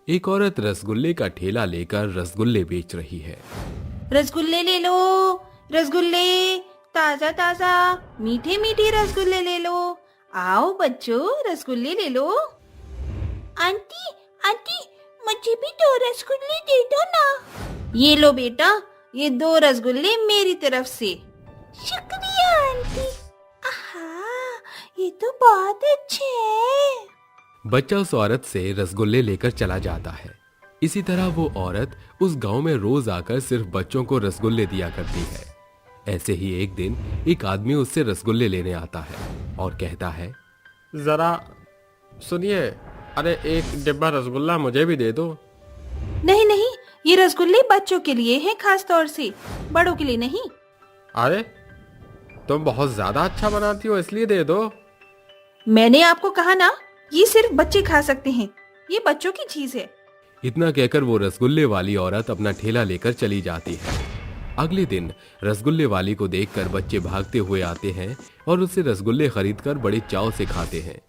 एक औरत रसगुल्ले का ठेला लेकर रसगुल्ले बेच रही है। रसगुल्ले ले लो, रसगुल्ले, ताजा ताजा मीठे मीठे रसगुल्ले ले लो। आओ बच्चों, रसगुल्ले ले लो। आंटी, आंटी, मुझे भी 2 रसगुल्ले दे दो ना। ये लो बेटा, ये 2 रसगुल्ले मेरी तरफ से। शुक्रिया आंटी। आहा, ये तो बहुत अच्छे हैं। बच्चा उस औरत से रसगुल्ले लेकर चला जाता है। इसी तरह वो औरत उस गांव में रोज आकर सिर्फ बच्चों को रसगुल्ले दिया करती है। ऐसे ही एक दिन एक आदमी उससे रसगुल्ले लेने आता है और कहता है, जरा सुनिए, अरे एक डिब्बा रसगुल्ला मुझे भी दे दो। नहीं नहीं, ये रसगुल्ले बच्चों के लिए हैं, खास तौर से, बड़ों के लिए नहीं। अरे तुम बहुत ज्यादा अच्छा बनाती हो, इसलिए दे दो। मैंने आपको कहा ना, ये सिर्फ बच्चे खा सकते हैं, ये बच्चों की चीज है। इतना कहकर वो रसगुल्ले वाली औरत अपना ठेला लेकर चली जाती है। अगले दिन रसगुल्ले वाली को देखकर बच्चे भागते हुए आते हैं और उससे रसगुल्ले खरीदकर बड़े चाव से खाते हैं।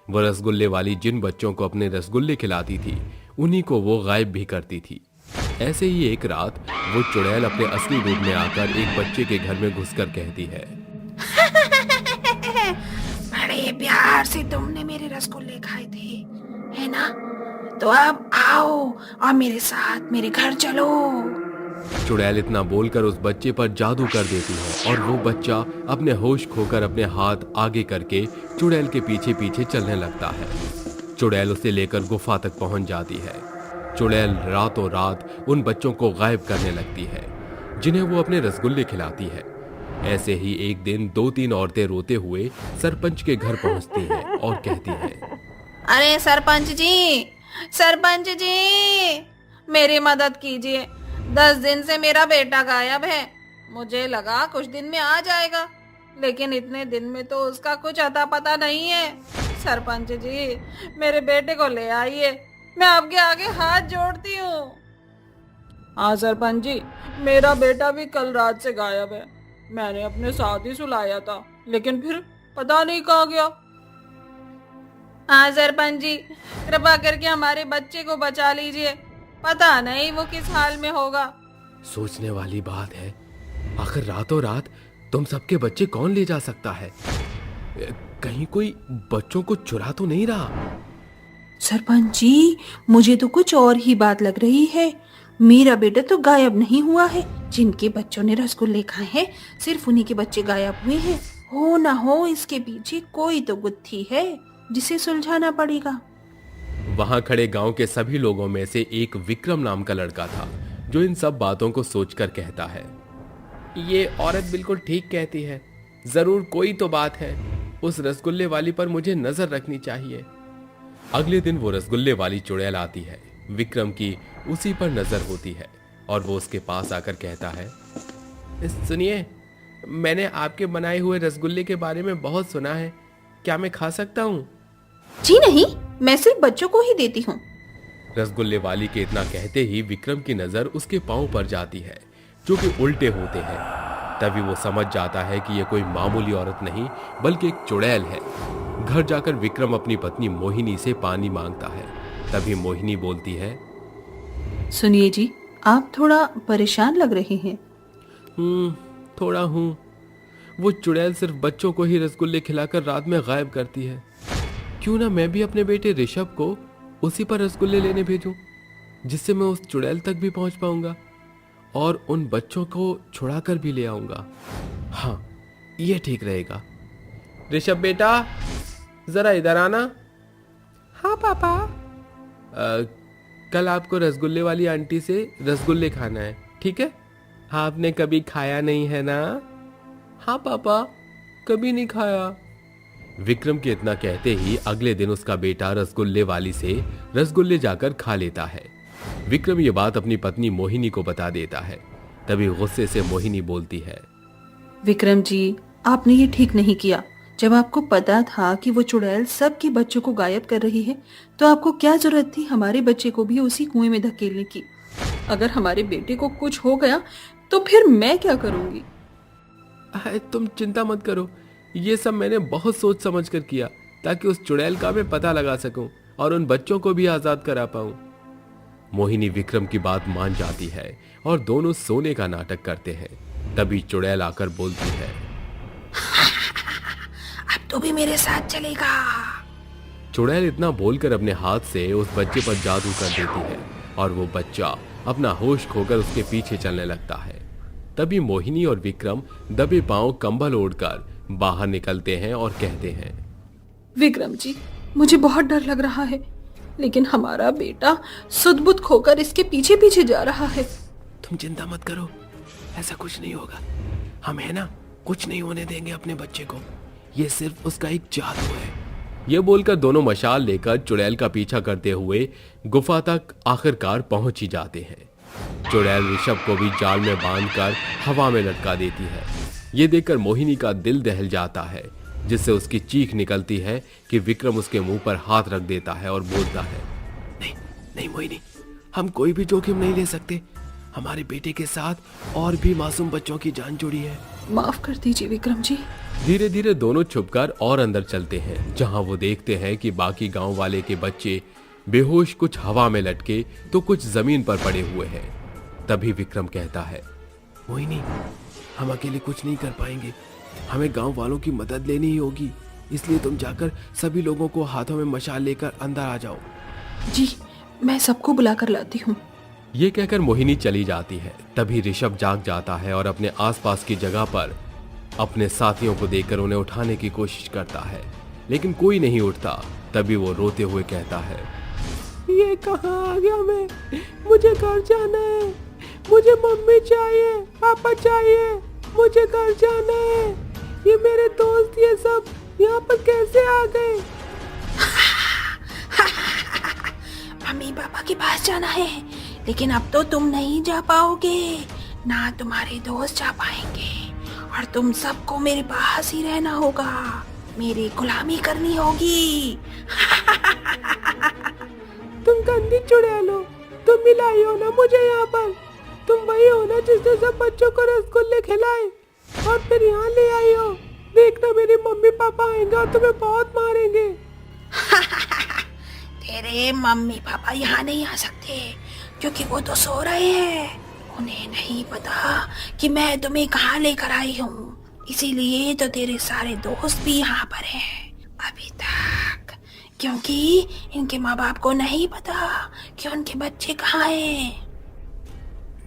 वो रसगुल्ले वाली जिन बच्चों को अपने रसगुल्ले खिलाती थी, उन्हीं को वो गायब भी करती थी। ऐसे ही एक रात वो चुड़ैल अपने असली रूप में आकर एक बच्चे के घर में घुसकर कहती है, बड़े प्यार से तुमने मेरे रसगुल्ले खाए थे, है ना? तो अब आओ और मेरे साथ मेरे घर चलो। चुड़ैल इतना बोलकर उस बच्चे पर जादू कर देती है और वो बच्चा अपने होश खोकर अपने हाथ आगे करके चुड़ैल के पीछे पीछे चलने लगता है। चुड़ैल उसे लेकर गुफा तक पहुंच जाती है। चुड़ैल रातों रात उन बच्चों को गायब करने लगती है जिन्हें वो अपने रसगुल्ले खिलाती है। ऐसे ही एक दिन 2-3 औरतें रोते हुए सरपंच के घर पहुंचती हैं और कहती हैं, अरे सरपंच जी, सरपंच जी, मेरी मदद कीजिए। 10 दिन से मेरा बेटा गायब है। मुझे लगा कुछ दिन में आ जाएगा, लेकिन इतने दिन में तो उसका कुछ अता पता नहीं है। सरपंच जी, मेरे बेटे को ले आइए, मैं आपके आगे हाथ जोड़ती हूँ। हाँ सरपंच जी, मेरा बेटा भी कल रात से गायब है। मैंने अपने साथ ही सुलाया था, लेकिन फिर पता नहीं कहाँ गया। हाँ सरपंच जी, कृपा करके हमारे बच्चे को बचा लीजिए, पता नहीं वो किस हाल में होगा। सोचने वाली बात है, आखिर रातों रात तुम सबके बच्चे कौन ले जा सकता है? कहीं कोई बच्चों को चुरा तो नहीं रहा? सरपंच जी, मुझे तो कुछ और ही बात लग रही है। मेरा बेटा तो गायब नहीं हुआ है। जिनके बच्चों ने रसगुल्ले खाए हैं, सिर्फ उन्हीं के बच्चे गायब हुए हैं। हो ना हो इसके पीछे कोई तो गुत्थी है जिसे सुलझाना पड़ेगा। वहां खड़े गांव के सभी लोगों में से एक विक्रम नाम का लड़का था जो इन सब बातों को सोचकर कहता है, ये औरत बिल्कुल ठीक कहती है, जरूर कोई तो बात है। उस रसगुल्ले वाली पर मुझे नजर रखनी चाहिए। अगले दिन वो रसगुल्ले वाली चुड़ैल आती है। विक्रम की उसी पर नजर होती है और वो उसके पास आकर कहता है, सुनिए, मैंने आपके बनाए हुए रसगुल्ले के बारे में बहुत सुना है, क्या मैं खा सकता हूँ? जी नहीं, मैं सिर्फ बच्चों को ही देती हूँ। रसगुल्ले वाली के इतना कहते ही विक्रम की नजर उसके पांव पर जाती है जो कि उल्टे होते हैं। तभी वो समझ जाता है कि यह कोई मामूली औरत नहीं बल्कि एक चुड़ैल है। घर जाकर विक्रम अपनी पत्नी मोहिनी से पानी मांगता है। तभी मोहिनी बोलती है, सुनिए जी, आप थोड़ा परेशान लग रहे हैं। थोड़ा हूँ। वो चुड़ैल सिर्फ बच्चों को ही रसगुल्ले खिलाकर रात में गायब करती है। क्यों ना मैं भी अपने बेटे ऋषभ को उसी पर रसगुल्ले लेने भेजूं, जिससे मैं उस चुड़ैल तक भी पहुंच पाऊंगा और उन बच्चों को छुड़ा कर भी ले आऊंगा। हाँ, ये ठीक रहेगा। ऋषभ बेटा, जरा इधर आना। हाँ पापा। कल आपको रसगुल्ले वाली आंटी से रसगुल्ले खाना है, ठीक है? हाँ, आपने कभी खाया नहीं है ना? हाँ पापा, कभी नहीं खाया। विक्रम के इतना कहते ही अगले दिन उसका बेटा रसगुल्ले वाली से रसगुल्ले जाकर खा लेता है। विक्रम ये बात अपनी पत्नी मोहिनी को बता देता है। तभी गुस्से से मोहिनी बोलती है, विक्रम जी, आपने ये ठीक नहीं किया। जब आपको पता था कि वो चुड़ैल सबके बच्चों को गायब कर रही है, तो आपको क्या जरूरत थी हमारे बच्चे को भी उसी कुएं में धकेलने की? अगर हमारे बेटे को कुछ हो गया तो फिर मैं क्या करूंगी? तुम चिंता मत करो, ये सब मैंने बहुत सोच समझ कर किया ताकि उस चुड़ैल का मैं पता लगा सकूं और उन बच्चों को भी आजाद करा पाऊं। मोहिनी विक्रम की बात मान जाती है और दोनों सोने का नाटक करते हैं। तभी चुड़ैल आकर बोलती है, अब तो भी मेरे साथ चलेगा। चुड़ैल इतना बोलकर अपने हाथ से उस बच्चे पर जादू कर देती है और वो बच्चा अपना होश खोकर उसके पीछे चलने लगता है। तभी मोहिनी और विक्रम दबे पांव कंबल ओढ़कर बाहर निकलते हैं और कहते हैं, विक्रम जी, मुझे बहुत डर लग रहा है, लेकिन हमारा बेटा सुध-बुध खोकर इसके पीछे पीछे जा रहा है। तुम चिंता मत करो, ऐसा कुछ नहीं होगा। हम है ना, कुछ नहीं होने देंगे अपने बच्चे को। ये सिर्फ उसका एक जादू है। ये बोलकर दोनों मशाल लेकर चुड़ैल का पीछा करते हुए गुफा तक आखिरकार पहुंच ही जाते हैं। चुड़ैल ऋषभ को भी जाल में बांधकर हवा में लटका देती है। ये देखकर मोहिनी का दिल दहल जाता है, जिससे उसकी चीख निकलती है कि विक्रम उसके मुंह पर हाथ रख देता है और बोलता है, नहीं नहीं मोहिनी, हम कोई भी जोखिम नहीं ले सकते। हमारे बेटे के साथ और भी मासूम बच्चों की जान जुड़ी है। माफ कर दीजिए विक्रम जी। धीरे धीरे दोनों छुपकर और अंदर चलते हैं, जहां वो देखते हैं कि बाकी गांव वाले के बच्चे बेहोश कुछ हवा में लटके तो कुछ जमीन पर पड़े हुए हैं। तभी विक्रम कहता है, मोहिनी, हम अकेले कुछ नहीं कर पाएंगे। हमें गांव वालों की मदद लेनी ही होगी। इसलिए तुम जाकर सभी लोगों को हाथों में मशाल लेकर अंदर आ जाओ। जी, मैं सबको बुलाकर लाती हूँ। ये कहकर मोहिनी चली जाती है। तभी ऋषभ जाग जाता है और अपने आसपास की जगह पर अपने साथियों को देखकर उन्हें उठाने की कोशिश करता है, लेकिन कोई नहीं उठता। तभी वो रोते हुए कहता है, ये कहाँ आ गया मैं? मुझे घर जाना है। मुझे मम्मी चाहिए, पापा चाहिए। मुझे घर जाना है। ये मेरे दोस्त ये सब यहाँ पर कैसे आ गए? मम्मी पापा के पास जाना है, लेकिन अब तो तुम नहीं जा पाओगे, ना तुम्हारे दोस्त जा पाएंगे, और तुम सबको मेरे पास ही रहना होगा। मेरी गुलामी करनी होगी। तुम गंदी चुड़ैल हो। तुम मिलाई हो ना मुझे यहाँ पर। तुम वही हो ना जिसने सब बच्चों को रसगुल्ले खिलाए और फिर यहाँ ले आई हो। देखना, मेरे मम्मी पापा आएंगे और तुम्हें बहुत मारेंगे। तेरे मम्मी पापा यहाँ नहीं आ सकते, क्योंकि वो तो सो रहे हैं। उन्हें नहीं पता कि मैं तुम्हें कहाँ लेकर आई हूँ, इसीलिए तो तेरे सारे दोस्त भी यहाँ पर हैं अभी तक, क्योंकि इनके माँ बाप को नहीं पता कि उनके बच्चे कहाँ हैं।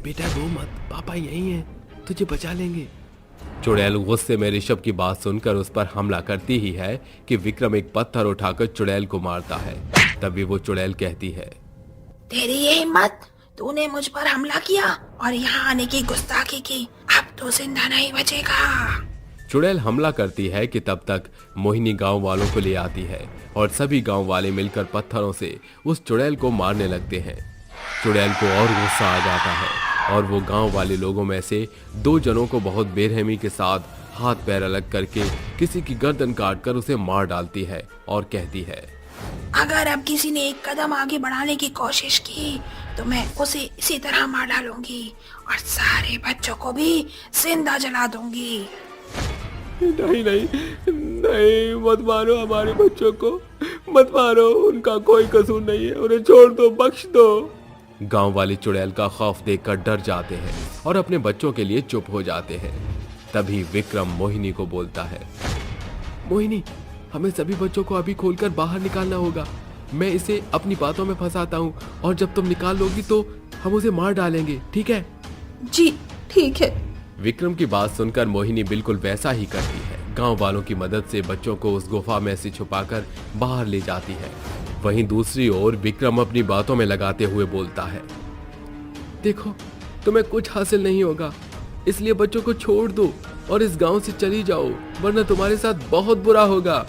बेटा रो मत, पापा यहीं हैं, तुझे बचा लेंगे। चुड़ैल गुस्से में ऋषभ की बात सुनकर उस पर हमला करती ही है कि विक्रम एक पत्थर उठाकर चुड़ैल को मारता है। तभी वो चुड़ैल कहती है, तेरी ये हिम्मत, तूने मुझ पर हमला किया और यहाँ आने की गुस्ताखी की, अब तो जिंदा नहीं बचेगा। चुड़ैल हमला करती है कि तब तक मोहिनी गांव वालों को ले आती है और सभी गांव वाले मिलकर पत्थरों से उस चुड़ैल को मारने लगते हैं। चुड़ैल को और गुस्सा आ जाता है और वो गांव वाले लोगों में से 2 जनों को बहुत बेरहमी के साथ हाथ पैर अलग करके किसी की गर्दन काटकर उसे मार डालती है और कहती है, अगर अब किसी ने एक कदम आगे बढ़ाने की कोशिश की तो मैं उसे इसी तरह मार डालूंगी और सारे बच्चों को भी जिंदा जला दूंगी। नहीं नहीं नहीं, मत मारो हमारे बच्चों को, मत मारो। उनका कोई कसूर नहीं है, उन्हें छोड़ दो, बख्श दो। गांव वाले चुड़ैल का खौफ देखकर डर जाते हैं और अपने बच्चों के लिए चुप हो जाते हैं। तभी विक्रम मोहिनी को बोलता है, मोहिनी, हमें सभी बच्चों को अभी खोलकर बाहर निकालना होगा। मैं इसे अपनी बातों में फंसाता हूँ और जब तुम निकाल लोगी तो हम उसे मार डालेंगे, ठीक है? जी ठीक है। विक्रम की बात सुनकर मोहिनी बिल्कुल वैसा ही करती है। गांव वालों की मदद से बच्चों को उस गुफा में से छुपाकर बाहर ले जाती है। वहीं दूसरी ओर विक्रम अपनी बातों में लगाते हुए बोलता है, देखो, तुम्हें कुछ हासिल नहीं होगा, इसलिए बच्चों को छोड़ दो और इस गांव से चली जाओ, वरना तुम्हारे साथ बहुत बुरा होगा।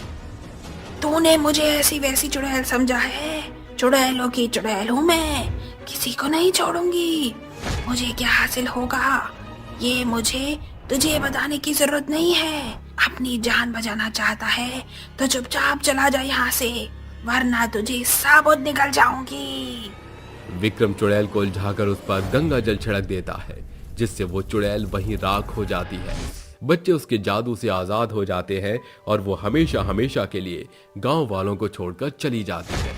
तूने मुझे ऐसी वैसी चुड़ैल समझा है? चुड़ैलों की चुड़ैल हूँ मैं, किसी को नहीं छोड़ूंगी। मुझे क्या हासिल होगा ये मुझे तुझे बताने की जरूरत नहीं है। अपनी जान बचाना चाहता है तो चुपचाप चला जा यहाँ से, वरना तुझे साबुत निकल जाऊंगी। विक्रम चुड़ैल को उलझाकर उस पर गंगा जल छिड़क देता है, जिससे वो चुड़ैल वहीं राख हो जाती है। बच्चे उसके जादू से आजाद हो जाते हैं और वो हमेशा हमेशा के लिए गांव वालों को छोड़कर चली जाती है।